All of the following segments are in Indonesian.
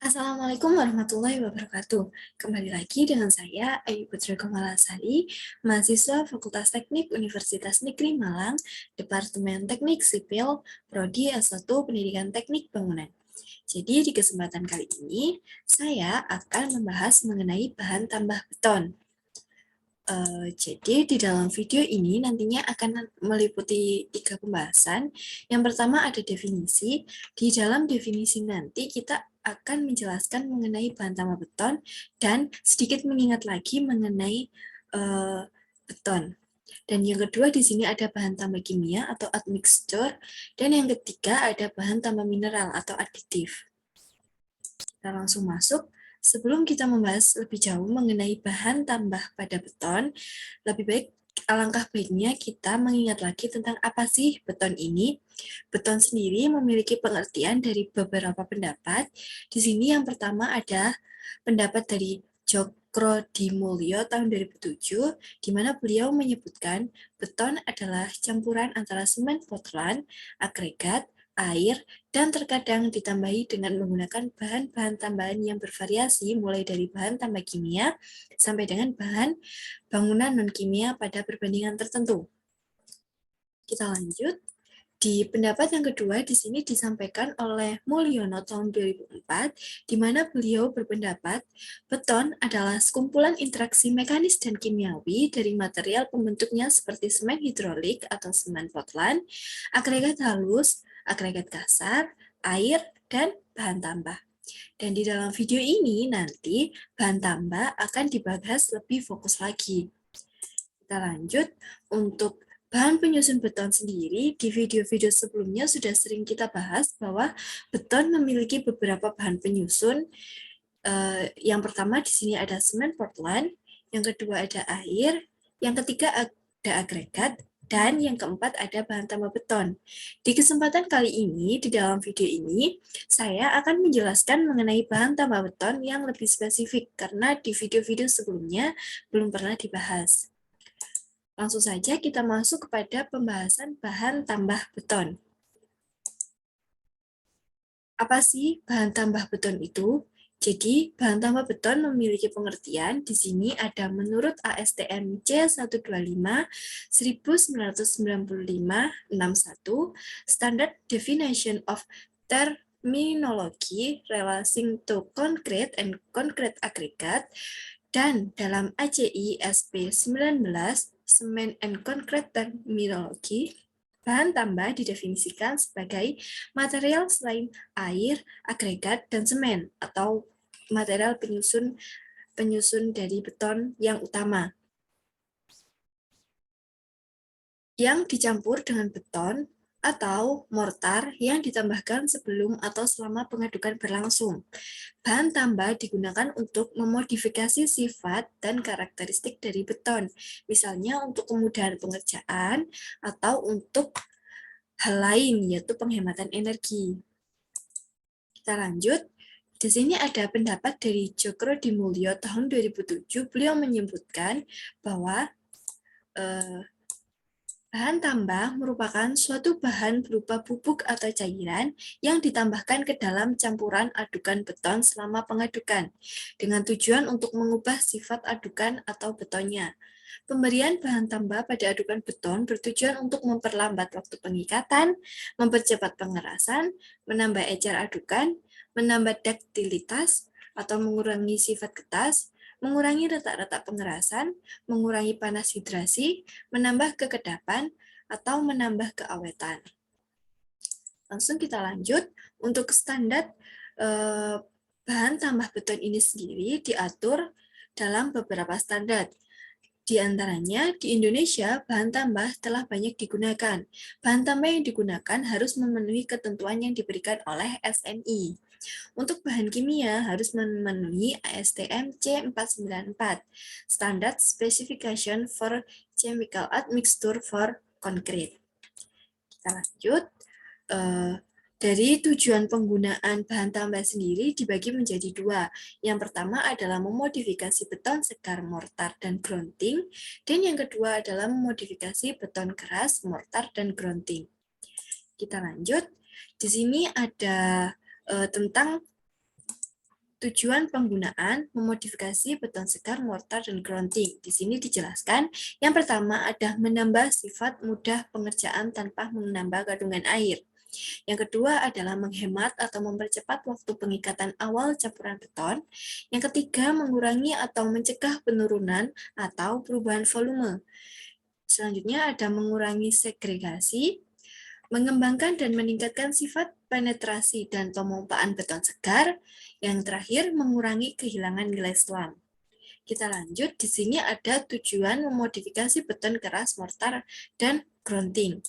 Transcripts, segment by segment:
Assalamualaikum warahmatullahi wabarakatuh. Kembali lagi dengan saya, Ayu Putra Komalasari, mahasiswa Fakultas Teknik Universitas Negeri Malang, Departemen Teknik Sipil, Prodi S1 Pendidikan Teknik Bangunan. Jadi di kesempatan kali ini, saya akan membahas mengenai bahan tambah beton. Jadi di dalam video ini nantinya akan meliputi 3 pembahasan. Yang pertama ada definisi. Di dalam definisi nanti kita akan menjelaskan mengenai bahan tambah beton dan sedikit mengingat lagi mengenai beton. Dan yang kedua di sini ada bahan tambah kimia atau admixture, dan yang ketiga ada bahan tambah mineral atau aditif. Kita langsung masuk. Sebelum kita membahas lebih jauh mengenai bahan tambah pada beton, lebih baik alangkah baiknya kita mengingat lagi tentang apa sih beton ini. Beton sendiri memiliki pengertian dari beberapa pendapat. Di sini yang pertama ada pendapat dari Cokrodimulyo tahun 2007, di mana beliau menyebutkan beton adalah campuran antara semen Portland, agregat, air, dan terkadang ditambahi dengan menggunakan bahan-bahan tambahan yang bervariasi mulai dari bahan tambah kimia sampai dengan bahan bangunan non-kimia pada perbandingan tertentu. Kita lanjut. Di pendapat yang kedua di sini disampaikan oleh Mulyono tahun 2004, di mana beliau berpendapat beton adalah sekumpulan interaksi mekanis dan kimiawi dari material pembentuknya seperti semen hidrolik atau semen Portland, agregat halus, agregat kasar, air, dan bahan tambah. Dan di dalam video ini nanti bahan tambah akan dibahas lebih fokus lagi. Kita lanjut. Untuk bahan penyusun beton sendiri, di video-video sebelumnya sudah sering kita bahas bahwa beton memiliki beberapa bahan penyusun. Yang pertama di sini ada semen Portland, yang kedua ada air, yang ketiga ada agregat, dan yang keempat ada bahan tambah beton. Di kesempatan kali ini, di dalam video ini, saya akan menjelaskan mengenai bahan tambah beton yang lebih spesifik, karena di video-video sebelumnya belum pernah dibahas. Langsung saja kita masuk kepada pembahasan bahan tambah beton. Apa sih bahan tambah beton itu? Jadi, bahan tambah beton memiliki pengertian. Di sini ada menurut ASTM C125 1995-61, Standard Definition of Terminology Relating to Concrete and Concrete Aggregate, dan dalam ACI SP 19, Cement and Concrete Terminology, bahan tambah didefinisikan sebagai material selain air, agregat, dan semen, atau material penyusun dari beton yang utama, yang dicampur dengan beton atau mortar yang ditambahkan sebelum atau selama pengadukan berlangsung. Bahan tambah digunakan untuk memodifikasi sifat dan karakteristik dari beton, misalnya untuk kemudahan pengerjaan atau untuk hal lain, yaitu penghematan energi. Kita lanjut. Di sini ada pendapat dari Cokrodimulyo tahun 2007. Beliau menyebutkan bahwa bahan tambah merupakan suatu bahan berupa bubuk atau cairan yang ditambahkan ke dalam campuran adukan beton selama pengadukan, dengan tujuan untuk mengubah sifat adukan atau betonnya. Pemberian bahan tambah pada adukan beton bertujuan untuk memperlambat waktu pengikatan, mempercepat pengerasan, menambah ecer adukan, menambah duktilitas atau mengurangi sifat ketas, mengurangi retak-retak pengerasan, mengurangi panas hidrasi, menambah kekedapan, atau menambah keawetan. Langsung kita lanjut. Untuk standar bahan tambah beton ini sendiri diatur dalam beberapa standar. Di antaranya, di Indonesia, bahan tambah telah banyak digunakan. Bahan tambah yang digunakan harus memenuhi ketentuan yang diberikan oleh SNI. Untuk bahan kimia harus memenuhi ASTM C494, Standard Specification for Chemical Admixture for Concrete. Kita lanjut. Dari tujuan penggunaan bahan tambah sendiri dibagi menjadi dua. Yang pertama adalah memodifikasi beton segar mortar dan grouting, dan yang kedua adalah memodifikasi beton keras mortar dan grouting. Kita lanjut. Di sini ada tentang Tujuan penggunaan memodifikasi beton segar, mortar, dan grounding. Di sini dijelaskan, yang pertama ada menambah sifat mudah pengerjaan tanpa menambah kandungan air. Yang kedua adalah menghemat atau mempercepat waktu pengikatan awal campuran beton. Yang ketiga, mengurangi atau mencegah penurunan atau perubahan volume. Selanjutnya ada mengurangi segregasi, mengembangkan dan meningkatkan sifat penetrasi dan pemompaan beton segar. Yang terakhir, mengurangi kehilangan nilai selam. Kita lanjut, di sini ada tujuan memodifikasi beton keras, mortar, dan grounding.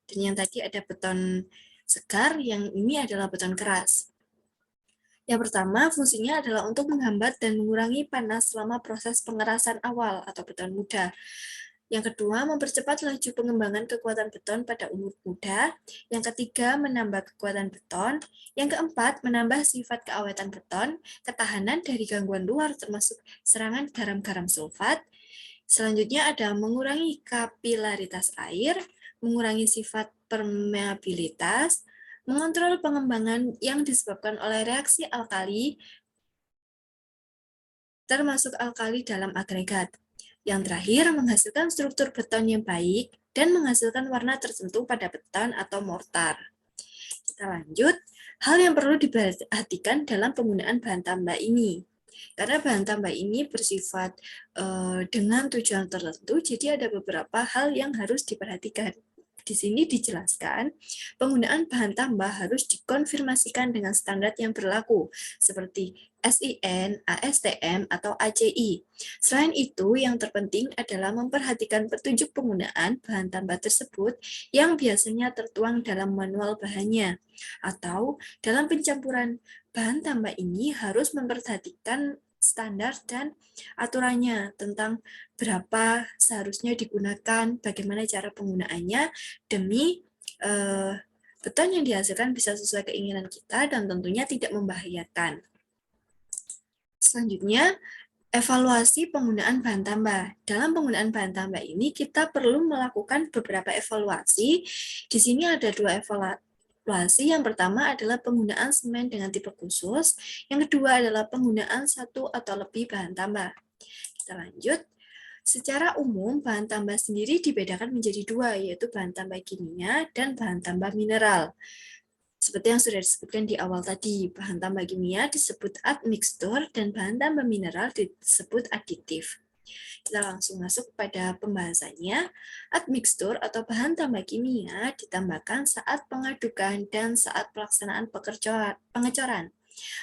Dan yang tadi ada beton segar, yang ini adalah beton keras. Yang pertama, fungsinya adalah untuk menghambat dan mengurangi panas selama proses pengerasan awal atau beton muda. Yang kedua, mempercepat laju pengembangan kekuatan beton pada umur muda. Yang ketiga, menambah kekuatan beton. Yang keempat, menambah sifat keawetan beton, ketahanan dari gangguan luar termasuk serangan garam-garam sulfat. Selanjutnya ada mengurangi kapilaritas air, mengurangi sifat permeabilitas, mengontrol pengembangan yang disebabkan oleh reaksi alkali, termasuk alkali dalam agregat. Yang terakhir, menghasilkan struktur beton yang baik dan menghasilkan warna tertentu pada beton atau mortar. Kita lanjut, hal yang perlu diperhatikan dalam penggunaan bahan tambah ini. Karena bahan tambah ini bersifat dengan tujuan tertentu, jadi ada beberapa hal yang harus diperhatikan. Di sini dijelaskan, penggunaan bahan tambah harus dikonfirmasikan dengan standar yang berlaku, seperti SIN, ASTM, atau ACI. Selain itu, yang terpenting adalah memperhatikan petunjuk penggunaan bahan tambah tersebut yang biasanya tertuang dalam manual bahannya, atau dalam pencampuran bahan tambah ini harus memperhatikan standar dan aturannya tentang berapa seharusnya digunakan, bagaimana cara penggunaannya, demi beton yang dihasilkan bisa sesuai keinginan kita dan tentunya tidak membahayakan. Selanjutnya, evaluasi penggunaan bahan tambah. Dalam penggunaan bahan tambah ini, kita perlu melakukan beberapa evaluasi. Di sini ada dua evaluasi. Yang pertama adalah penggunaan semen dengan tipe khusus. Yang kedua adalah penggunaan satu atau lebih bahan tambah. Kita lanjut. Secara umum, bahan tambah sendiri dibedakan menjadi dua, yaitu bahan tambah kimia dan bahan tambah mineral. Seperti yang sudah disebutkan di awal tadi, bahan tambah kimia disebut admixtur dan bahan tambah mineral disebut aditif. Kita langsung masuk pada pembahasannya. Admixtur atau bahan tambah kimia ditambahkan saat pengadukan dan saat pelaksanaan pengecoran.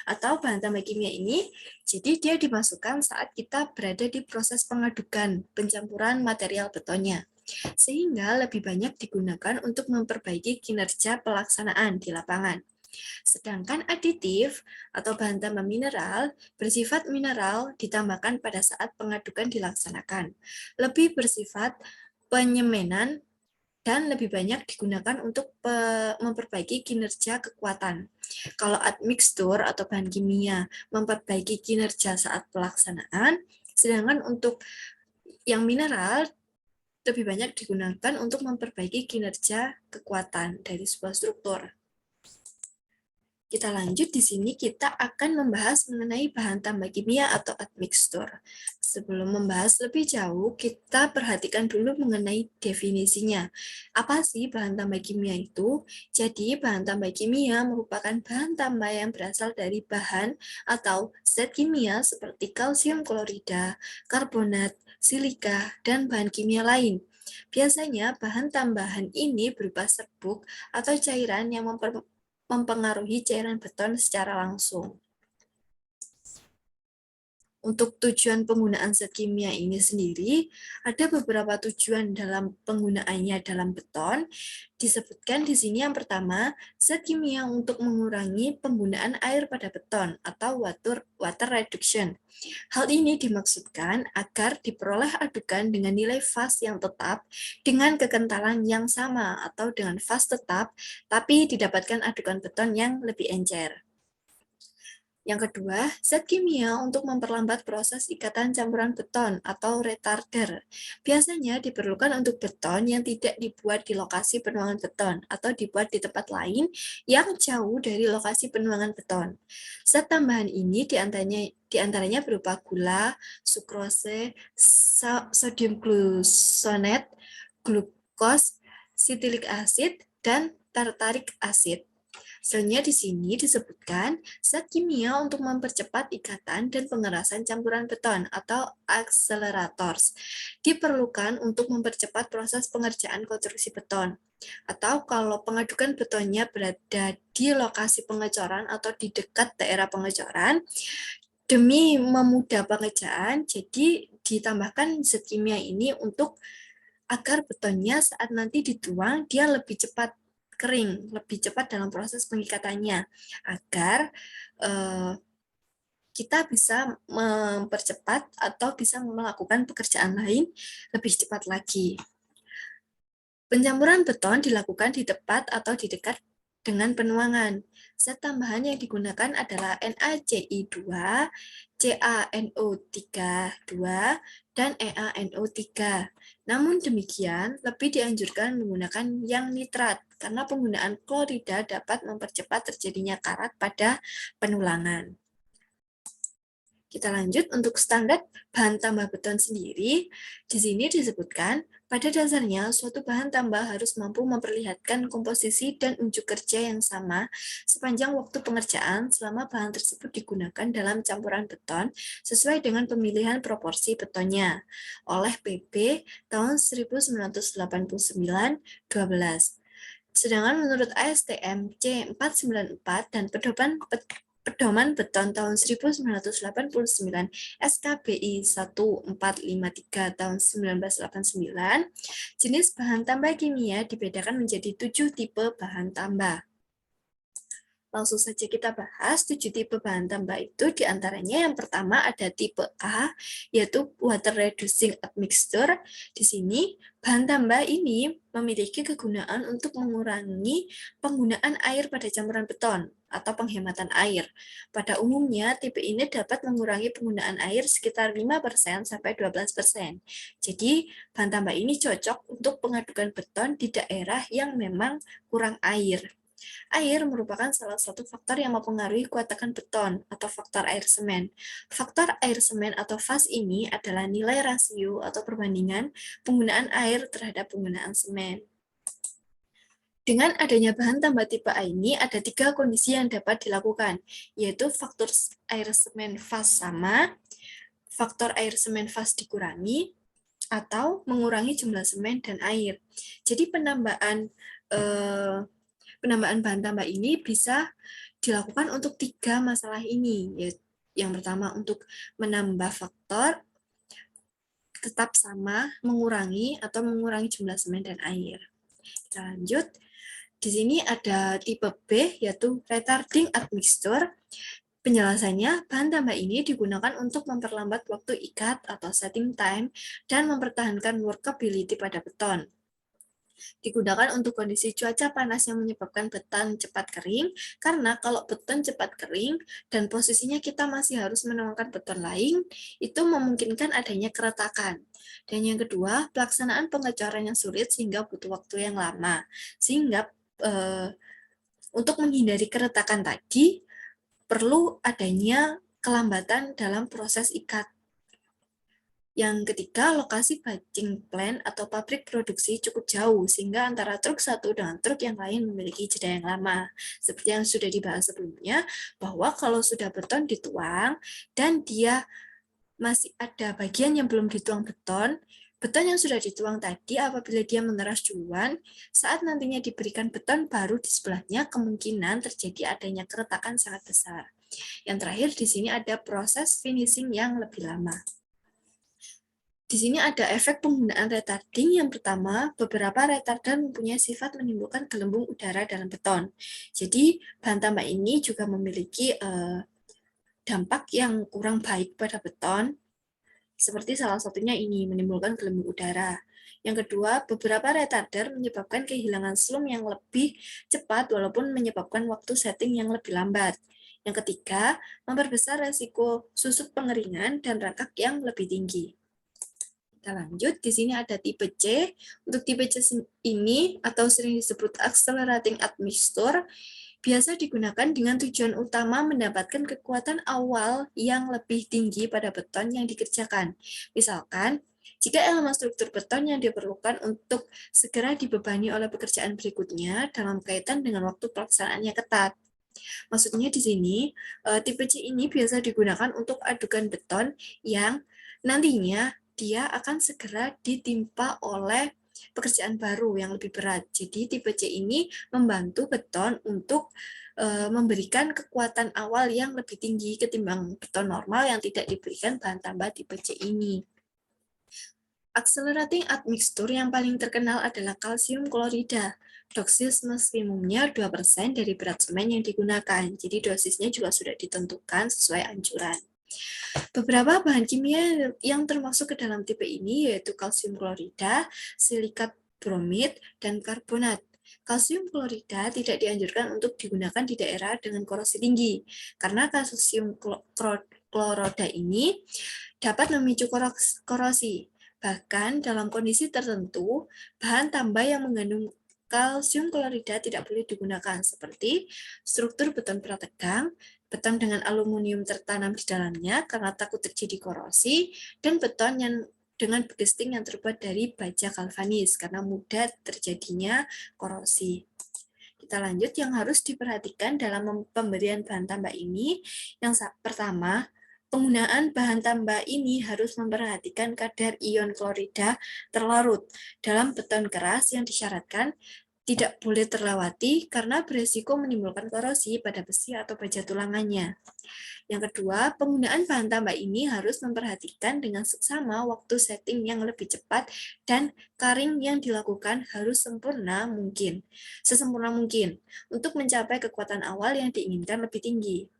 Atau bahan tambah kimia ini, jadi dia dimasukkan saat kita berada di proses pengadukan, pencampuran material betonnya, sehingga lebih banyak digunakan untuk memperbaiki kinerja pelaksanaan di lapangan. Sedangkan aditif atau bahan tambah mineral bersifat mineral ditambahkan pada saat pengadukan dilaksanakan. Lebih bersifat penyemanan dan lebih banyak digunakan untuk memperbaiki kinerja kekuatan. Kalau admixtur atau bahan kimia memperbaiki kinerja saat pelaksanaan, sedangkan untuk yang mineral lebih banyak digunakan untuk memperbaiki kinerja kekuatan dari sebuah struktur. Kita lanjut, di sini kita akan membahas mengenai bahan tambah kimia atau admixtur. Sebelum membahas lebih jauh, kita perhatikan dulu mengenai definisinya. Apa sih bahan tambah kimia itu? Jadi, bahan tambah kimia merupakan bahan tambah yang berasal dari bahan atau zat kimia seperti kalsium klorida, karbonat, silika, dan bahan kimia lain. Biasanya, bahan tambahan ini berupa serbuk atau cairan yang mempengaruhi cairan beton secara langsung. Untuk tujuan penggunaan zat kimia ini sendiri, ada beberapa tujuan dalam penggunaannya dalam beton. Disebutkan di sini yang pertama, zat kimia untuk mengurangi penggunaan air pada beton atau water reduction. Hal ini dimaksudkan agar diperoleh adukan dengan nilai fast yang tetap dengan kekentalan yang sama atau dengan fast tetap, tapi didapatkan adukan beton yang lebih encer. Yang kedua, zat kimia untuk memperlambat proses ikatan campuran beton atau retarder. Biasanya diperlukan untuk beton yang tidak dibuat di lokasi penuangan beton atau dibuat di tempat lain yang jauh dari lokasi penuangan beton. Zat tambahan ini diantaranya berupa gula, sukrose, sodium gluconate, glukos, sitilik asid, dan tartarik asid. Selanjutnya di sini disebutkan zat kimia untuk mempercepat ikatan dan pengerasan campuran beton atau accelerators diperlukan untuk mempercepat proses pengerjaan konstruksi beton. Atau kalau pengadukan betonnya berada di lokasi pengecoran atau di dekat daerah pengecoran, demi memudah pengerjaan, jadi ditambahkan zat kimia ini untuk agar betonnya saat nanti dituang dia lebih cepat kering, lebih cepat dalam proses pengikatannya, agar kita bisa mempercepat atau bisa melakukan pekerjaan lain lebih cepat lagi. Pencampuran beton dilakukan di tepat atau di dekat dengan penuangan. Zat tambahan yang digunakan adalah NaCl2, CaNO3,2, dan EaNO3. Namun demikian, lebih dianjurkan menggunakan yang nitrat, karena penggunaan klorida dapat mempercepat terjadinya karat pada penulangan. Kita lanjut untuk standar bahan tambah beton sendiri. Di sini disebutkan, pada dasarnya suatu bahan tambah harus mampu memperlihatkan komposisi dan unjuk kerja yang sama sepanjang waktu pengerjaan selama bahan tersebut digunakan dalam campuran beton sesuai dengan pemilihan proporsi betonnya oleh PP tahun 1989-12. Sedangkan menurut ASTM C494 dan Pedoman Beton tahun 1989 SKBI 1453 tahun 1989, jenis bahan tambah kimia dibedakan menjadi 7 tipe bahan tambah. Langsung saja kita bahas 7 tipe bahan tambah itu, diantaranya yang pertama ada tipe A, yaitu water reducing admixture. Di sini, bahan tambah ini memiliki kegunaan untuk mengurangi penggunaan air pada campuran beton atau penghematan air. Pada umumnya, tipe ini dapat mengurangi penggunaan air sekitar 5% sampai 12%. Jadi, bahan tambah ini cocok untuk pengadukan beton di daerah yang memang kurang air. Air merupakan salah satu faktor yang mempengaruhi kuat tekan beton atau faktor air semen. Faktor air semen atau FAS ini adalah nilai rasio atau perbandingan penggunaan air terhadap penggunaan semen. Dengan adanya bahan tambah tipe A ini, ada 3 kondisi yang dapat dilakukan, yaitu faktor air semen FAS sama, faktor air semen FAS dikurangi, atau mengurangi jumlah semen dan air. Jadi penambahan bahan tambah ini bisa dilakukan untuk 3 masalah ini. Yang pertama untuk menambah faktor tetap sama, mengurangi jumlah semen dan air. Kita lanjut. Di sini ada tipe B, yaitu retarding admixture. Penjelasannya, bahan tambah ini digunakan untuk memperlambat waktu ikat atau setting time dan mempertahankan workability pada beton. Digunakan untuk kondisi cuaca panas yang menyebabkan beton cepat kering, karena kalau beton cepat kering dan posisinya kita masih harus menuangkan beton lain, itu memungkinkan adanya keretakan. Dan yang kedua, pelaksanaan pengecoran yang sulit sehingga butuh waktu yang lama. Sehingga untuk menghindari keretakan tadi, perlu adanya kelambatan dalam proses ikat. Yang ketiga, lokasi batching plant atau pabrik produksi cukup jauh, sehingga antara truk satu dengan truk yang lain memiliki jeda yang lama. Seperti yang sudah dibahas sebelumnya, bahwa kalau sudah beton dituang, dan dia masih ada bagian yang belum dituang beton yang sudah dituang tadi apabila dia mengeras duluan, saat nantinya diberikan beton baru di sebelahnya, kemungkinan terjadi adanya keretakan sangat besar. Yang terakhir, di sini ada proses finishing yang lebih lama. Di sini ada efek penggunaan retarding. Yang pertama, beberapa retardan mempunyai sifat menimbulkan gelembung udara dalam beton. Jadi, bahan tambah ini juga memiliki dampak yang kurang baik pada beton, seperti salah satunya ini, menimbulkan gelembung udara. Yang kedua, beberapa retarder menyebabkan kehilangan slump yang lebih cepat walaupun menyebabkan waktu setting yang lebih lambat. Yang ketiga, memperbesar resiko susut pengeringan dan rakak yang lebih tinggi. Kita lanjut, di sini ada tipe C. Untuk tipe C ini, atau sering disebut accelerating admixture, biasa digunakan dengan tujuan utama mendapatkan kekuatan awal yang lebih tinggi pada beton yang dikerjakan. Misalkan, jika elemen struktur beton yang diperlukan untuk segera dibebani oleh pekerjaan berikutnya dalam kaitan dengan waktu pelaksanaannya ketat. Maksudnya di sini, tipe C ini biasa digunakan untuk adukan beton yang nantinya dia akan segera ditimpa oleh pekerjaan baru yang lebih berat. Jadi tipe C ini membantu beton untuk memberikan kekuatan awal yang lebih tinggi ketimbang beton normal yang tidak diberikan bahan tambah tipe C ini. Accelerating admixture yang paling terkenal adalah kalsium klorida. Dosis maksimumnya 2% dari berat semen yang digunakan. Jadi dosisnya juga sudah ditentukan sesuai anjuran. Beberapa bahan kimia yang termasuk ke dalam tipe ini yaitu kalsium klorida, silikat bromid, dan karbonat. Kalsium klorida tidak dianjurkan untuk digunakan di daerah dengan korosi tinggi, karena kalsium klorida ini dapat memicu korosi. Bahkan dalam kondisi tertentu, bahan tambah yang mengandung kalsium klorida tidak boleh digunakan, seperti struktur beton prategang, beton dengan aluminium tertanam di dalamnya karena takut terjadi korosi, dan beton yang dengan gesting yang terbuat dari baja galvanis karena mudah terjadinya korosi. Kita lanjut yang harus diperhatikan dalam pemberian bahan tambah ini. Yang pertama, penggunaan bahan tambah ini harus memperhatikan kadar ion klorida terlarut dalam beton keras yang disyaratkan tidak boleh terlewati karena beresiko menimbulkan korosi pada besi atau baja tulangannya. Yang kedua, penggunaan bahan tambah ini harus memperhatikan dengan seksama waktu setting yang lebih cepat dan karing yang dilakukan harus sesempurna mungkin untuk mencapai kekuatan awal yang diinginkan lebih tinggi.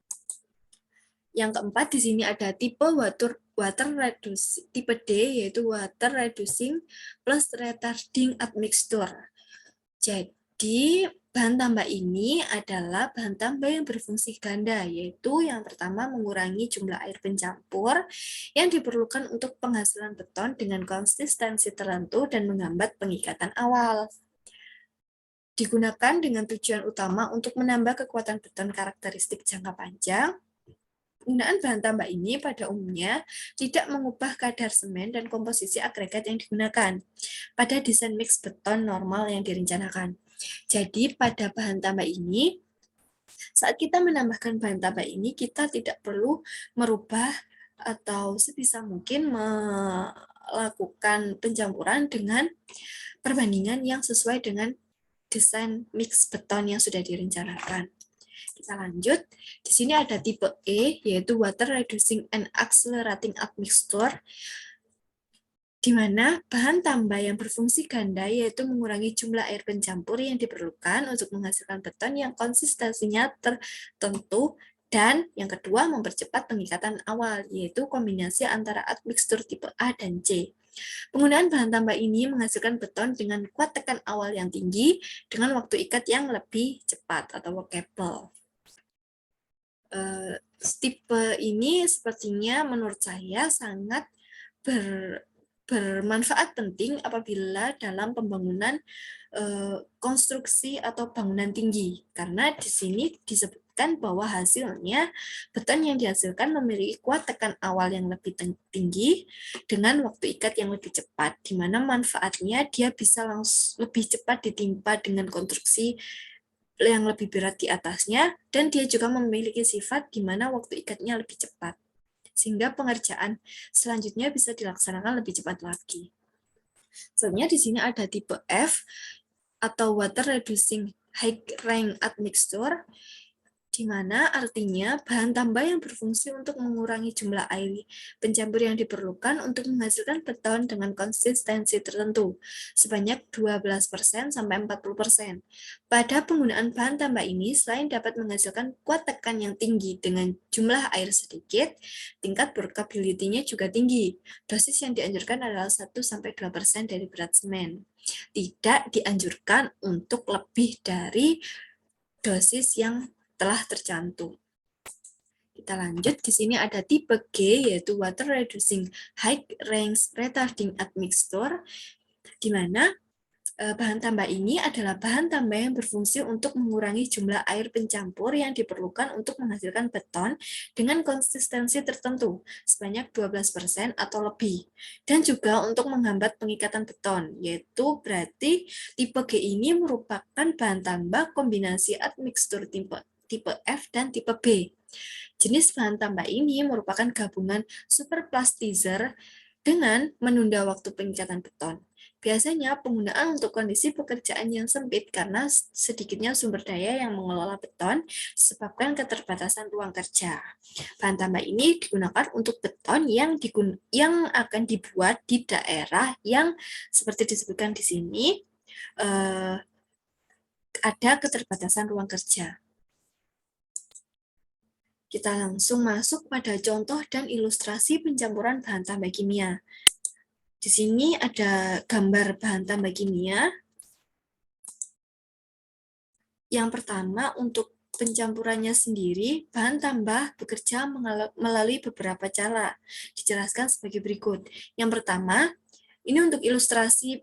Yang keempat, di sini ada tipe water reducing, tipe D yaitu water reducing plus retarding admixture. Jadi, bahan tambah ini adalah bahan tambah yang berfungsi ganda, yaitu yang pertama mengurangi jumlah air pencampur yang diperlukan untuk penghasilan beton dengan konsistensi tertentu dan menghambat pengikatan awal. Digunakan dengan tujuan utama untuk menambah kekuatan beton karakteristik jangka panjang. Penggunaan bahan tambah ini pada umumnya tidak mengubah kadar semen dan komposisi agregat yang digunakan pada desain mix beton normal yang direncanakan. Jadi pada bahan tambah ini, saat kita menambahkan bahan tambah ini, kita tidak perlu merubah atau sebisa mungkin melakukan pencampuran dengan perbandingan yang sesuai dengan desain mix beton yang sudah direncanakan. Kita lanjut. Di sini ada tipe E, yaitu Water Reducing and Accelerating Admixture, di mana bahan tambah yang berfungsi ganda yaitu mengurangi jumlah air pencampur yang diperlukan untuk menghasilkan beton yang konsistensinya tertentu, dan yang kedua mempercepat pengikatan awal, yaitu kombinasi antara admixture tipe A dan C. Penggunaan bahan tambah ini menghasilkan beton dengan kuat tekan awal yang tinggi dengan waktu ikat yang lebih cepat atau workable. Tipe ini sepertinya menurut saya sangat bermanfaat penting apabila dalam pembangunan konstruksi atau bangunan tinggi, karena di sini disebutkan bahwa hasilnya beton yang dihasilkan memiliki kuat tekan awal yang lebih tinggi dengan waktu ikat yang lebih cepat, di mana manfaatnya dia bisa langsung lebih cepat ditimpa dengan konstruksi yang lebih berat di atasnya, dan dia juga memiliki sifat di mana waktu ikatnya lebih cepat, sehingga pengerjaan selanjutnya bisa dilaksanakan lebih cepat lagi. Selanjutnya di sini ada tipe F, atau Water Reducing High Rank Admixture, di mana artinya bahan tambah yang berfungsi untuk mengurangi jumlah air pencampur yang diperlukan untuk menghasilkan beton dengan konsistensi tertentu, sebanyak 12% sampai 40%. Pada penggunaan bahan tambah ini, selain dapat menghasilkan kuat tekan yang tinggi dengan jumlah air sedikit, tingkat workability-nya juga tinggi. Dosis yang dianjurkan adalah 1-2% dari berat semen. Tidak dianjurkan untuk lebih dari dosis yang telah tercantum. Kita lanjut, di sini ada tipe G, yaitu Water Reducing High Range Retarding Admixture, di mana bahan tambah ini adalah bahan tambah yang berfungsi untuk mengurangi jumlah air pencampur yang diperlukan untuk menghasilkan beton dengan konsistensi tertentu, sebanyak 12% atau lebih, dan juga untuk menghambat pengikatan beton, yaitu berarti tipe G ini merupakan bahan tambah kombinasi admixture tipe F dan tipe B. Jenis bahan tambah ini merupakan gabungan superplastizer dengan menunda waktu pengikatan beton. Biasanya penggunaan untuk kondisi pekerjaan yang sempit karena sedikitnya sumber daya yang mengelola beton disebabkan keterbatasan ruang kerja. Bahan tambah ini digunakan untuk beton yang akan dibuat di daerah yang seperti disebutkan di sini ada keterbatasan ruang kerja. Kita langsung masuk pada contoh dan ilustrasi pencampuran bahan tambah kimia. Di sini ada gambar bahan tambah kimia. Yang pertama, untuk pencampurannya sendiri, bahan tambah bekerja melalui beberapa cara. Dijelaskan sebagai berikut. Yang pertama, ini untuk ilustrasi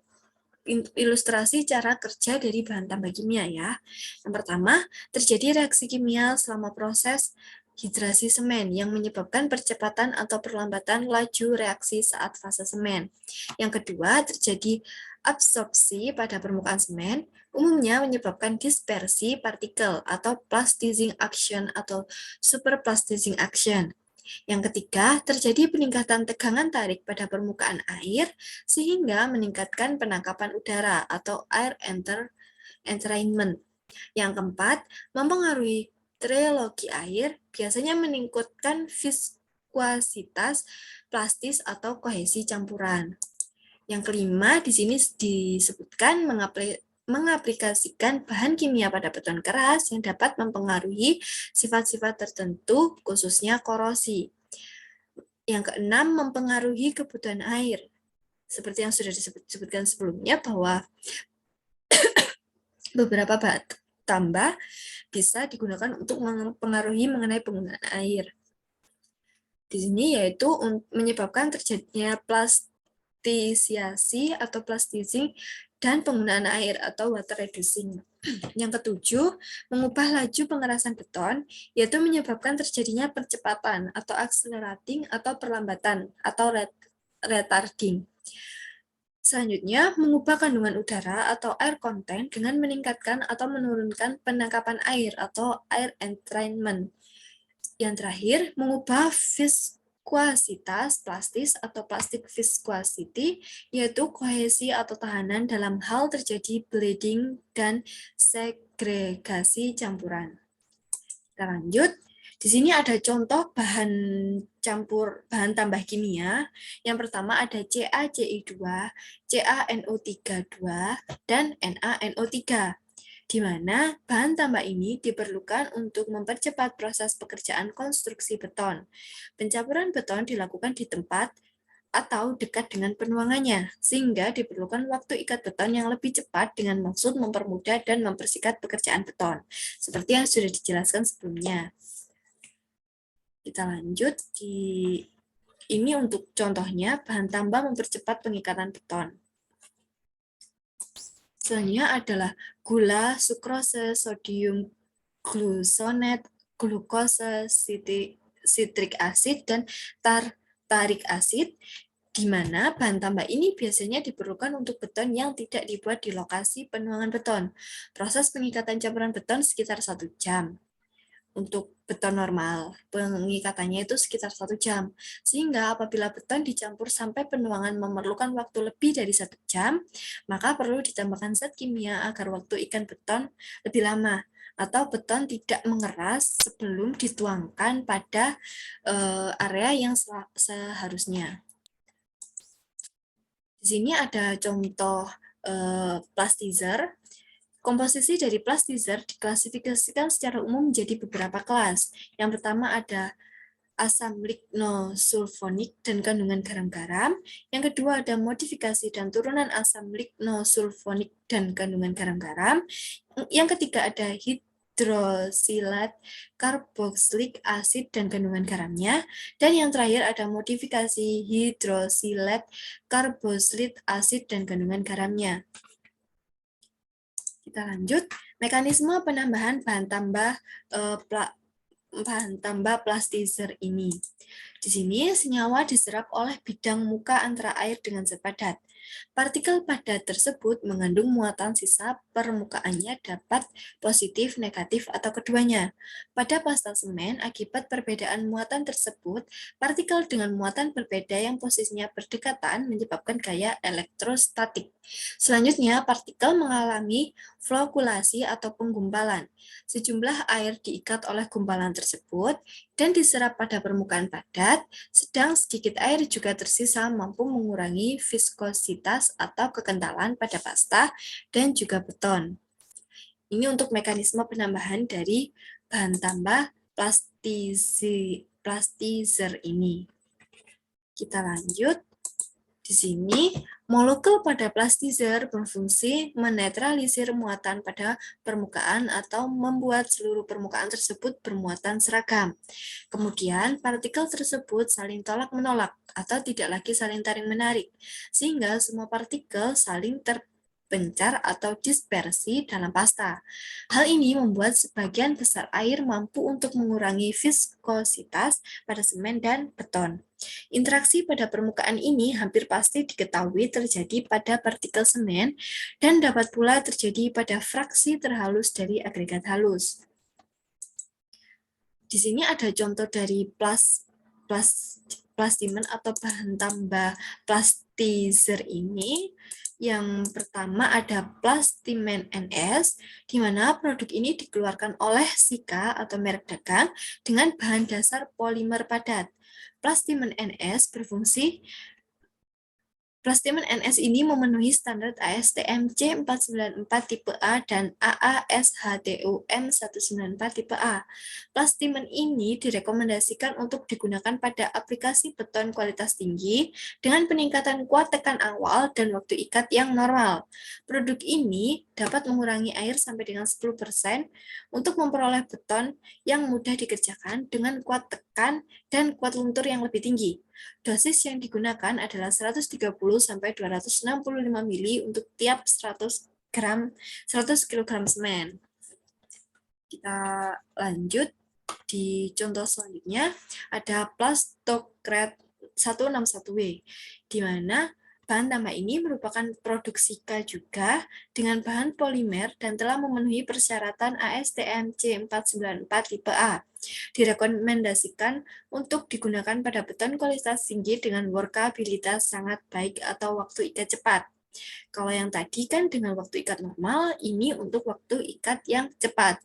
cara kerja dari bahan tambah kimia ya. Yang pertama, terjadi reaksi kimia selama proses hidrasi semen yang menyebabkan percepatan atau perlambatan laju reaksi saat fase semen. Yang kedua, terjadi absorpsi pada permukaan semen, umumnya menyebabkan dispersi partikel atau plastizing action atau superplastizing action. Yang ketiga, terjadi peningkatan tegangan tarik pada permukaan air sehingga meningkatkan penangkapan udara atau air entrainment. Yang keempat, mempengaruhi trilogi air, biasanya meningkatkan viskuositas plastis atau kohesi campuran. Yang kelima, di sini disebutkan mengaplikasikan bahan kimia pada beton keras yang dapat mempengaruhi sifat-sifat tertentu, khususnya korosi. Yang keenam, mempengaruhi kebutuhan air. Seperti yang sudah disebutkan sebelumnya, bahwa beberapa bahan tambah bisa digunakan untuk mempengaruhi mengenai penggunaan air. Di sini yaitu menyebabkan terjadinya plastisiasi atau plastizing dan penggunaan air atau water reducing. Yang ketujuh, mengubah laju pengerasan beton, yaitu menyebabkan terjadinya percepatan atau accelerating atau perlambatan atau retarding. Selanjutnya, mengubah kandungan udara atau air content dengan meningkatkan atau menurunkan penangkapan air atau air entrainment. Yang terakhir, mengubah viskuositas plastis atau plastic viscosity, yaitu kohesi atau tahanan dalam hal terjadi bleeding dan segregasi campuran. Kita lanjut. Di sini ada contoh bahan tambah kimia. Yang pertama ada CaCi2, CaNO32, dan NaNO3, di mana bahan tambah ini diperlukan untuk mempercepat proses pekerjaan konstruksi beton. Pencampuran beton dilakukan di tempat atau dekat dengan penuangannya, sehingga diperlukan waktu ikat beton yang lebih cepat dengan maksud mempermudah dan mempersingkat pekerjaan beton, seperti yang sudah dijelaskan sebelumnya. Kita lanjut, ini untuk contohnya bahan tambah mempercepat pengikatan beton. Selanjutnya adalah gula, sukrose, sodium gluconate, glukose, citric acid, dan tartarik acid, di mana bahan tambah ini biasanya diperlukan untuk beton yang tidak dibuat di lokasi penuangan beton. Proses pengikatan campuran beton sekitar 1 jam. Untuk beton normal, pengikatannya itu sekitar 1 jam. Sehingga apabila beton dicampur sampai penuangan memerlukan waktu lebih dari 1 jam, maka perlu ditambahkan zat kimia agar waktu ikan beton lebih lama, atau beton tidak mengeras sebelum dituangkan pada area yang seharusnya. Di sini ada contoh plastizer. Komposisi dari plastizer diklasifikasikan secara umum menjadi beberapa kelas. Yang pertama ada asam lignosulfonik dan kandungan garam-garam. Yang kedua ada modifikasi dan turunan asam lignosulfonik dan kandungan garam-garam. Yang ketiga ada hidrosilat karboksilik asid dan kandungan garamnya. Dan yang terakhir ada modifikasi hidrosilat karboksilik asid dan kandungan garamnya. Kita lanjut, mekanisme penambahan bahan tambah plastizer ini. Di sini senyawa diserap oleh bidang muka antara air dengan zat padat. Partikel padat tersebut mengandung muatan sisa permukaannya dapat positif, negatif, atau keduanya. Pada pasta semen, akibat perbedaan muatan tersebut, partikel dengan muatan berbeda yang posisinya berdekatan menyebabkan gaya elektrostatik. Selanjutnya, partikel mengalami flokulasi atau penggumpalan. Sejumlah air diikat oleh gumpalan tersebut dan diserap pada permukaan padat, sedang sedikit air juga tersisa mampu mengurangi viskositas atau kekentalan pada pasta dan juga beton. Ini untuk mekanisme penambahan dari bahan tambah plastizer ini. Kita lanjut. Di sini, molekul pada plastizer berfungsi menetralisir muatan pada permukaan atau membuat seluruh permukaan tersebut bermuatan seragam. Kemudian, partikel tersebut saling tolak-menolak atau tidak lagi saling tarik-menarik, sehingga semua partikel saling terpencar atau dispersi dalam pasta. Hal ini membuat sebagian besar air mampu untuk mengurangi viskositas pada semen dan beton. Interaksi pada permukaan ini hampir pasti diketahui terjadi pada partikel semen dan dapat pula terjadi pada fraksi terhalus dari agregat halus. Di sini ada contoh dari plastimen atau bahan tambah plastizer ini. Yang pertama ada plastimen NS, di mana produk ini dikeluarkan oleh Sika atau merek dagang dengan bahan dasar polimer padat. Plastimen NS Plastimen NS ini memenuhi standar ASTM C494 tipe A dan AASHTO M194 tipe A. Plastimen ini direkomendasikan untuk digunakan pada aplikasi beton kualitas tinggi dengan peningkatan kuat tekan awal dan waktu ikat yang normal. Produk ini dapat mengurangi air sampai dengan 10% untuk memperoleh beton yang mudah dikerjakan dengan kuat tekan dan kuat luntur yang lebih tinggi. Dosis yang digunakan adalah 130 sampai 265 mili untuk tiap 100 kg semen. Kita lanjut di contoh selanjutnya ada Plastocred 161W, di mana bahan tambah ini merupakan produk Sika juga dengan bahan polimer dan telah memenuhi persyaratan ASTM C494 tipe A. Direkomendasikan untuk digunakan pada beton kualitas tinggi dengan workabilitas sangat baik atau waktu ikat cepat. Kalau yang tadi kan dengan waktu ikat normal, ini untuk waktu ikat yang cepat.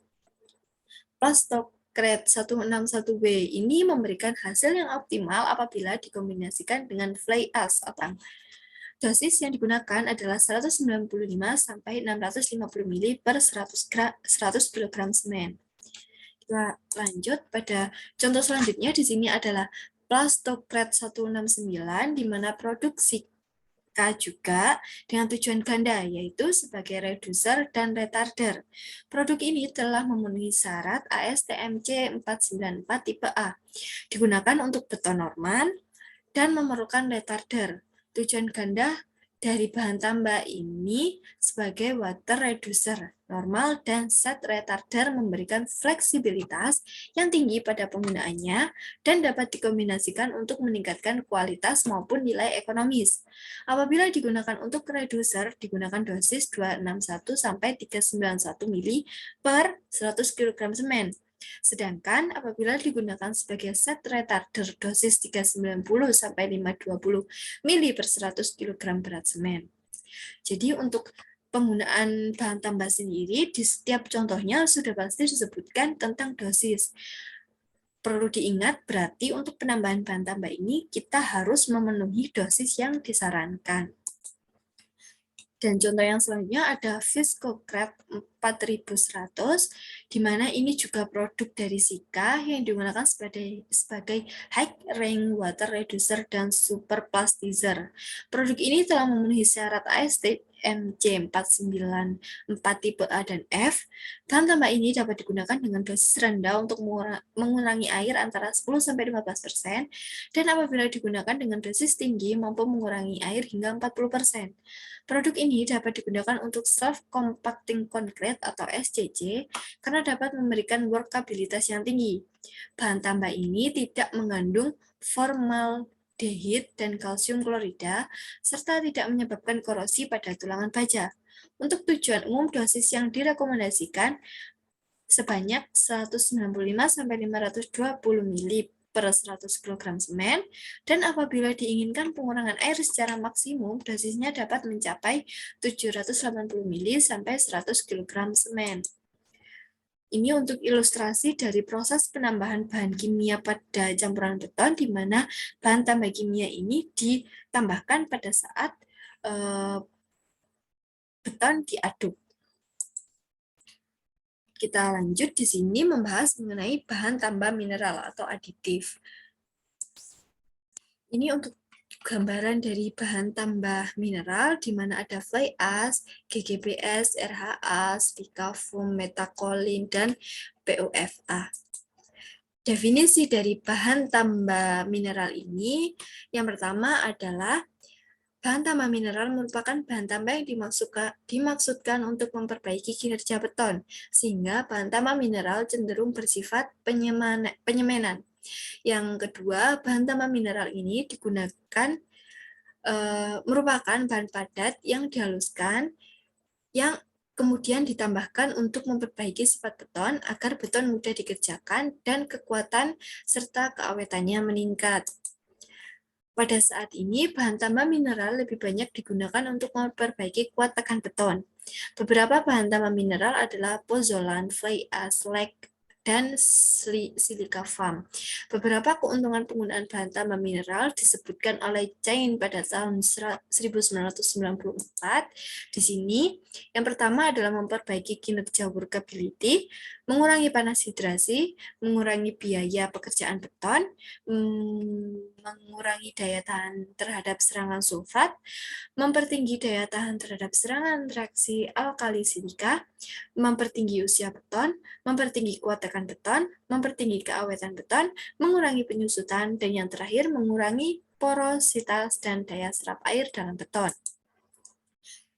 Plastocred 161W ini memberikan hasil yang optimal apabila dikombinasikan dengan fly ash atau dosis yang digunakan adalah 195 sampai 650 mili per 100 kg semen. Kita lanjut pada contoh selanjutnya. Di sini adalah Plastocred 169, di mana produk Sika juga dengan tujuan ganda, yaitu sebagai reducer dan retarder. Produk ini telah memenuhi syarat ASTM C494 tipe A. Digunakan untuk beton normal dan memerlukan retarder. Tujuan ganda dari bahan tambah ini sebagai water reducer normal dan set retarder memberikan fleksibilitas yang tinggi pada penggunaannya dan dapat dikombinasikan untuk meningkatkan kualitas maupun nilai ekonomis. Apabila digunakan untuk reducer, digunakan dosis 261 sampai 391 mili per 100 kg semen. Sedangkan apabila digunakan sebagai set retarder dosis 390 sampai 520 mili per 100 kg berat semen. Jadi untuk penggunaan bahan tambah sendiri di setiap contohnya sudah pasti disebutkan tentang dosis. Perlu diingat berarti untuk penambahan bahan tambah ini kita harus memenuhi dosis yang disarankan. Dan contoh yang selanjutnya ada Viscocred 4100, di mana ini juga produk dari Sika yang digunakan sebagai high rank water reducer dan super plastizer. Produk ini telah memenuhi syarat FMC 494 tipe A dan F. Bahan tambah ini dapat digunakan dengan dosis rendah untuk mengurangi air antara 10-15% dan apabila digunakan dengan dosis tinggi mampu mengurangi air hingga 40%. Produk ini dapat digunakan untuk self-compacting concrete atau SCC karena dapat memberikan workabilitas yang tinggi. Bahan tambah ini tidak mengandung formaldehid dan kalsium klorida, serta tidak menyebabkan korosi pada tulangan baja. Untuk tujuan umum, dosis yang direkomendasikan sebanyak 195-520 ml per 100 kg semen, dan apabila diinginkan pengurangan air secara maksimum, dosisnya dapat mencapai 780 ml sampai 100 kg semen. Ini untuk ilustrasi dari proses penambahan bahan kimia pada campuran beton, di mana bahan tambah kimia ini ditambahkan pada saat beton diaduk. Kita lanjut di sini membahas mengenai bahan tambah mineral atau aditif. Ini untuk gambaran dari bahan tambah mineral, di mana ada fly ash, GGBS, RHA, silika foam, metakolin, dan POFA. Definisi dari bahan tambah mineral ini, yang pertama adalah bahan tambah mineral merupakan bahan tambah yang dimaksudkan untuk memperbaiki kinerja beton, sehingga bahan tambah mineral cenderung bersifat penyemenan. Yang kedua, bahan tambah mineral ini merupakan bahan padat yang dihaluskan, yang kemudian ditambahkan untuk memperbaiki sifat beton agar beton mudah dikerjakan dan kekuatan serta keawetannya meningkat. Pada saat ini, bahan tambah mineral lebih banyak digunakan untuk memperbaiki kuat tekan beton. Beberapa bahan tambah mineral adalah pozzolan, fly ash, slag, dan silika foam. Beberapa keuntungan penggunaan bahan tambah mineral disebutkan oleh Chain pada tahun 1994. Di sini, yang pertama adalah memperbaiki kinerja workability, mengurangi panas hidrasi, mengurangi biaya pekerjaan beton, mengurangi daya tahan terhadap serangan sulfat, mempertinggi daya tahan terhadap serangan reaksi alkali silika, mempertinggi usia beton, mempertinggi kuat tekan beton, mempertinggi keawetan beton, mengurangi penyusutan, dan yang terakhir mengurangi porositas dan daya serap air dalam beton.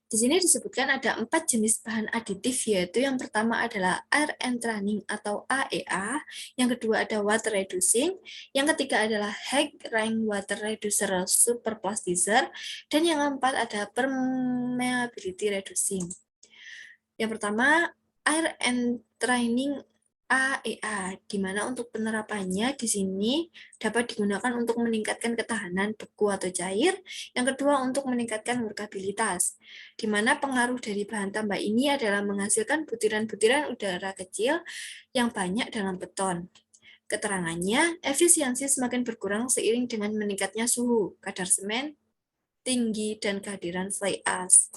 Di sini disebutkan ada 4 jenis bahan aditif, yaitu yang pertama adalah air entraining atau AEA, yang kedua ada water reducing, yang ketiga adalah high rank water reducer superplasticizer, dan yang keempat ada permeability reducing. Yang pertama, air entraining AEA, di mana untuk penerapannya di sini dapat digunakan untuk meningkatkan ketahanan beku atau cair. Yang kedua, untuk meningkatkan workabilitas, di mana pengaruh dari bahan tambah ini adalah menghasilkan butiran-butiran udara kecil yang banyak dalam beton. Keterangannya, efisiensi semakin berkurang seiring dengan meningkatnya suhu, kadar semen tinggi, dan kehadiran fly ash.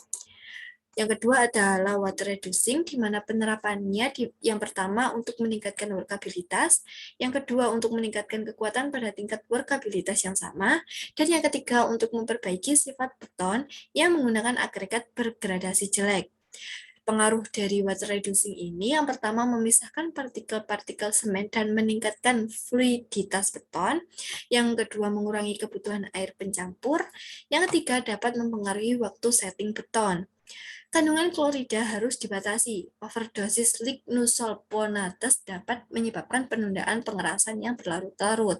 Yang kedua adalah water reducing, di mana penerapannya yang pertama untuk meningkatkan workabilitas, yang kedua untuk meningkatkan kekuatan pada tingkat workabilitas yang sama, dan yang ketiga untuk memperbaiki sifat beton yang menggunakan agregat bergradasi jelek. Pengaruh dari water reducing ini yang pertama memisahkan partikel-partikel semen dan meningkatkan fluiditas beton, yang kedua mengurangi kebutuhan air pencampur, yang ketiga dapat mempengaruhi waktu setting beton. Kandungan klorida harus dibatasi. Overdosis lignosulfonates dapat menyebabkan penundaan pengerasan yang berlarut-larut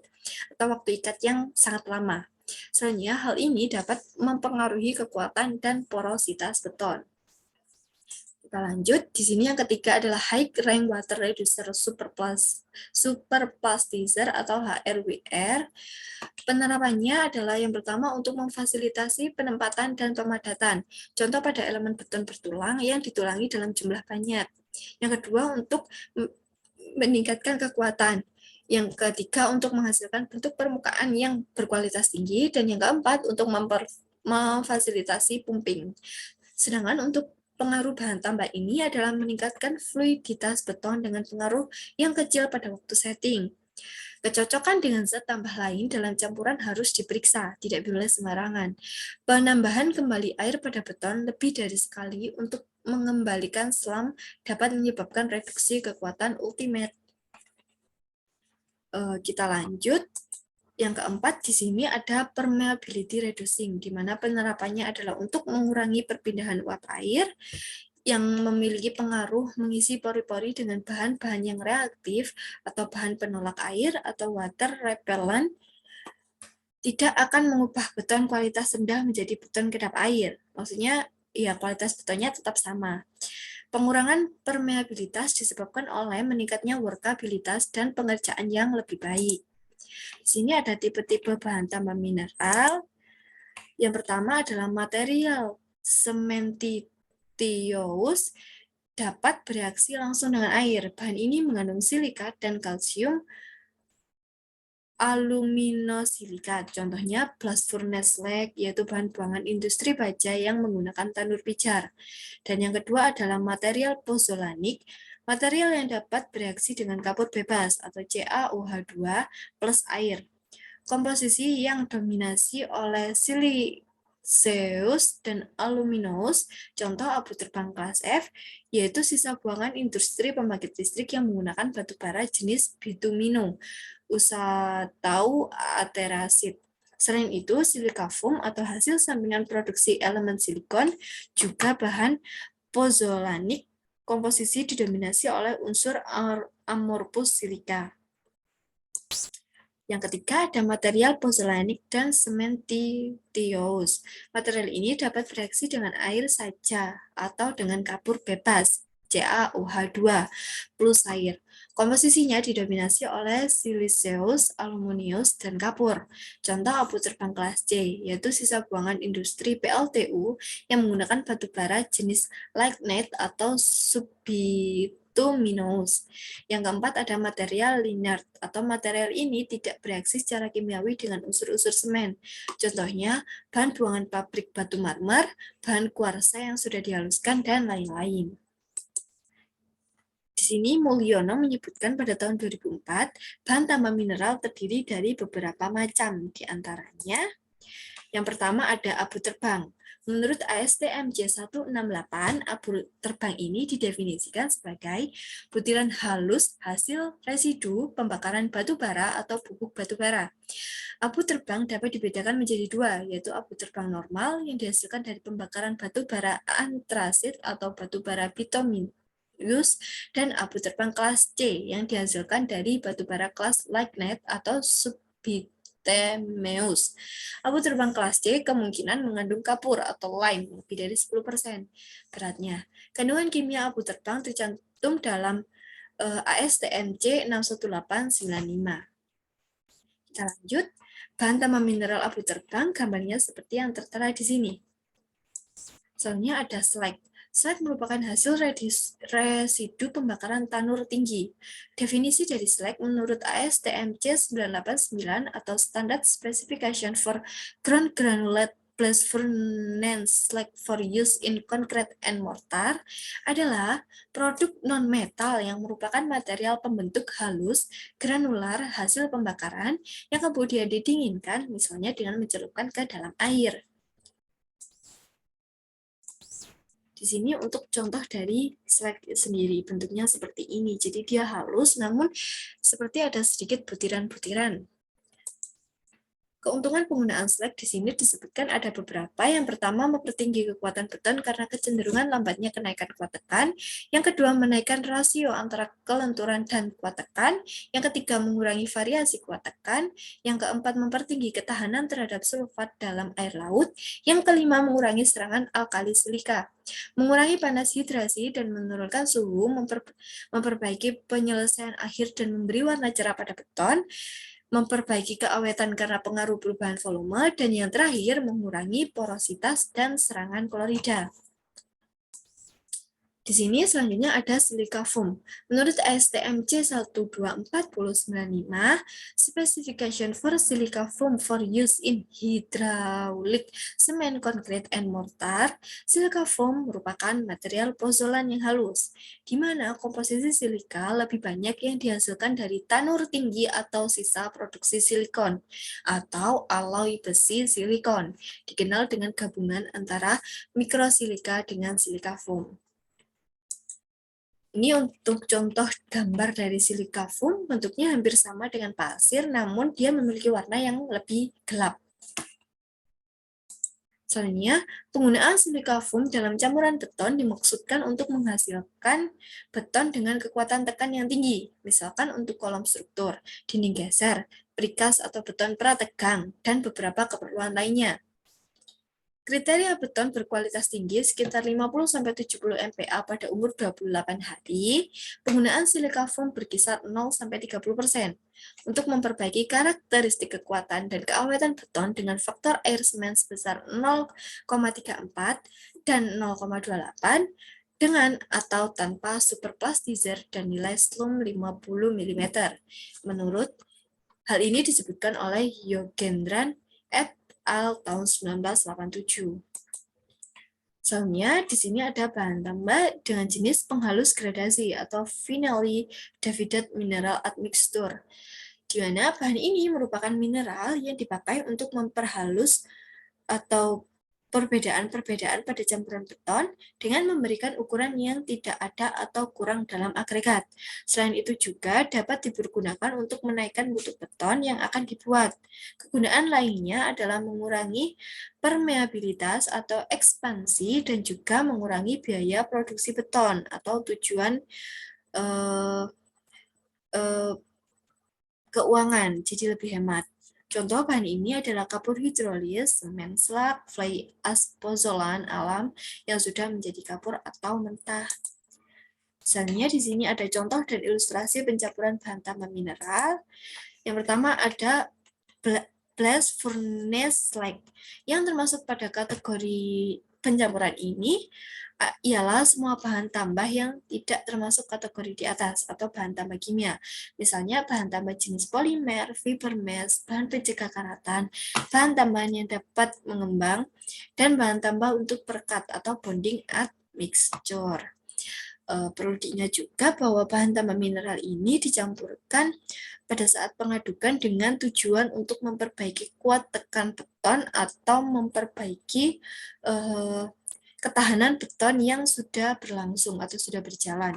atau waktu ikat yang sangat lama. Selanjutnya, hal ini dapat mempengaruhi kekuatan dan porositas beton. Kita lanjut, di sini yang ketiga adalah High Rank Water Reducer Superplasticizer atau HRWR. Penerapannya adalah yang pertama untuk memfasilitasi penempatan dan pemadatan, contoh pada elemen beton bertulang yang ditulangi dalam jumlah banyak. Yang kedua untuk meningkatkan kekuatan. Yang ketiga untuk menghasilkan bentuk permukaan yang berkualitas tinggi, dan yang keempat untuk memfasilitasi pumping. Sedangkan untuk pengaruh bahan tambah ini adalah meningkatkan fluiditas beton dengan pengaruh yang kecil pada waktu setting. Kecocokan dengan zat tambah lain dalam campuran harus diperiksa, tidak boleh sembarangan. Penambahan kembali air pada beton lebih dari sekali untuk mengembalikan selam dapat menyebabkan reduksi kekuatan ultimate. Kita lanjut. Yang keempat, di sini ada permeability reducing, di mana penerapannya adalah untuk mengurangi perpindahan uap air yang memiliki pengaruh mengisi pori-pori dengan bahan-bahan yang reaktif atau bahan penolak air atau water repellent tidak akan mengubah beton kualitas rendah menjadi beton kedap air. Maksudnya, ya kualitas betonnya tetap sama. Pengurangan permeabilitas disebabkan oleh meningkatnya workabilitas dan pengerjaan yang lebih baik. Di sini ada tipe-tipe bahan tambah mineral. Yang pertama adalah material cementitious dapat bereaksi langsung dengan air. Bahan ini mengandung silika dan kalsium aluminosilika. Contohnya blast furnace slag, yaitu bahan buangan industri baja yang menggunakan tanur pijar. Dan yang kedua adalah material pozzolanik, material yang dapat bereaksi dengan kapur bebas atau CaOH2 plus air. Komposisi yang dominasi oleh silicious dan aluminous, contoh abu terbang kelas F, yaitu sisa buangan industri pembangkit listrik yang menggunakan batu bara jenis bitumino, usatau aterasit. Selain itu, silika foam atau hasil sampingan produksi elemen silikon juga bahan pozzolanik. Komposisi didominasi oleh unsur amorphous silika. Yang ketiga ada material pozzolanik dan cementitious. Material ini dapat bereaksi dengan air saja atau dengan kapur bebas, CaOH2 plus air. Komposisinya didominasi oleh silicious, aluminius, dan kapur. Contoh abu terbang kelas C, yaitu sisa buangan industri PLTU yang menggunakan batu bara jenis lignite atau bituminous. Yang keempat ada material linear atau material ini tidak bereaksi secara kimiawi dengan unsur-unsur semen. Contohnya bahan buangan pabrik batu marmer, bahan kuarsa yang sudah dihaluskan, dan lain-lain. Di sini Mulyono menyebutkan pada tahun 2004, bahan tambah mineral terdiri dari beberapa macam, di antaranya yang pertama ada abu terbang. Menurut ASTM J168, abu terbang ini didefinisikan sebagai butiran halus hasil residu pembakaran batu bara atau bubuk batu bara. Abu terbang dapat dibedakan menjadi dua, yaitu abu terbang normal yang dihasilkan dari pembakaran batu bara antrasit atau batu bara bituminous, dan abu terbang kelas C yang dihasilkan dari batu bara kelas lignite atau subtemeus. Abu terbang kelas C kemungkinan mengandung kapur atau lime lebih dari 10% beratnya. Kandungan kimia abu terbang tercantum dalam ASTM C61895. Kita lanjut. Bahan tambah mineral abu terbang gambarnya seperti yang tertera di sini. Soalnya ada slag. Slag merupakan hasil residu pembakaran tanur tinggi. Definisi dari slag menurut ASTM C989 atau Standard Specification for Ground Granulate Blast Furnace Slag for Use in Concrete and Mortar adalah produk non-metal yang merupakan material pembentuk halus granular hasil pembakaran yang kemudian didinginkan, misalnya dengan mencelupkan ke dalam air. Di sini untuk contoh dari slag sendiri, bentuknya seperti ini. Jadi dia halus, namun seperti ada sedikit butiran-butiran. Keuntungan penggunaan slag di sini disebutkan ada beberapa. Yang pertama, mempertinggi kekuatan beton karena kecenderungan lambatnya kenaikan kuat tekan. Yang kedua, menaikkan rasio antara kelenturan dan kuat tekan. Yang ketiga, mengurangi variasi kuat tekan. Yang keempat, mempertinggi ketahanan terhadap sulfat dalam air laut. Yang kelima, mengurangi serangan alkali silika. Mengurangi panas hidrasi dan menurunkan suhu, memperbaiki penyelesaian akhir dan memberi warna cerah pada beton, memperbaiki keawetan karena pengaruh perubahan volume, dan yang terakhir mengurangi porositas dan serangan klorida. Di Di sini selanjutnya ada silika foam. Menurut ASTM C12495, specification for silica foam for use in hydraulic cement, concrete, and mortar, silika foam merupakan material pozolan yang halus, di mana komposisi silika lebih banyak yang dihasilkan dari tanur tinggi atau sisa produksi silikon, atau alloy besi silikon, dikenal dengan gabungan antara mikrosilika dengan silika foam. Ini untuk contoh gambar dari silika foam, bentuknya hampir sama dengan pasir, namun dia memiliki warna yang lebih gelap. Selanjutnya, penggunaan silika foam dalam campuran beton dimaksudkan untuk menghasilkan beton dengan kekuatan tekan yang tinggi, misalkan untuk kolom struktur, dinding geser, precast atau beton prategang, dan beberapa keperluan lainnya. Kriteria beton berkualitas tinggi sekitar 50-70 MPa pada umur 28 hari, penggunaan silika foam berkisar 0-30%. Untuk memperbaiki karakteristik kekuatan dan keawetan beton dengan faktor air semen sebesar 0,34 dan 0,28, dengan atau tanpa superplastizer dan nilai slump 50 mm. Menurut hal ini disebutkan oleh Yogendran et al. Tahun 1987. Selanjutnya, di sini ada bahan tambah dengan jenis penghalus gradasi atau finely divided mineral admixture, di mana bahan ini merupakan mineral yang dipakai untuk memperhalus atau perbedaan-perbedaan pada campuran beton dengan memberikan ukuran yang tidak ada atau kurang dalam agregat. Selain itu juga dapat dipergunakan untuk menaikkan mutu beton yang akan dibuat. Kegunaan lainnya adalah mengurangi permeabilitas atau ekspansi dan juga mengurangi biaya produksi beton atau tujuan keuangan, jadi lebih hemat. Contoh bahan ini adalah kapur hidrolis, semen slag, fly ash pozolan alam yang sudah menjadi kapur atau mentah. Misalnya di sini ada contoh dan ilustrasi pencampuran bahan tambah mineral. Yang pertama ada blast furnace slag, yang termasuk pada kategori pencampuran ini ialah semua bahan tambah yang tidak termasuk kategori di atas atau bahan tambah kimia. Misalnya bahan tambah jenis polimer, fiber mesh, bahan pencegah karatan, bahan tambahan yang dapat mengembang, dan bahan tambah untuk perekat atau bonding admixture. Perlu diingat juga bahwa bahan tambah mineral ini dicampurkan pada saat pengadukan dengan tujuan untuk memperbaiki kuat tekan beton atau memperbaiki ketahanan beton yang sudah berlangsung atau sudah berjalan.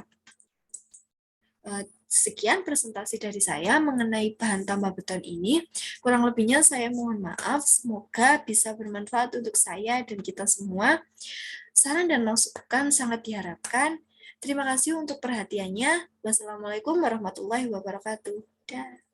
Sekian presentasi dari saya mengenai bahan tambah beton ini. Kurang lebihnya saya mohon maaf, semoga bisa bermanfaat untuk saya dan kita semua. Saran dan masukan sangat diharapkan. Terima kasih untuk perhatiannya. Wassalamualaikum warahmatullahi wabarakatuh. Dah.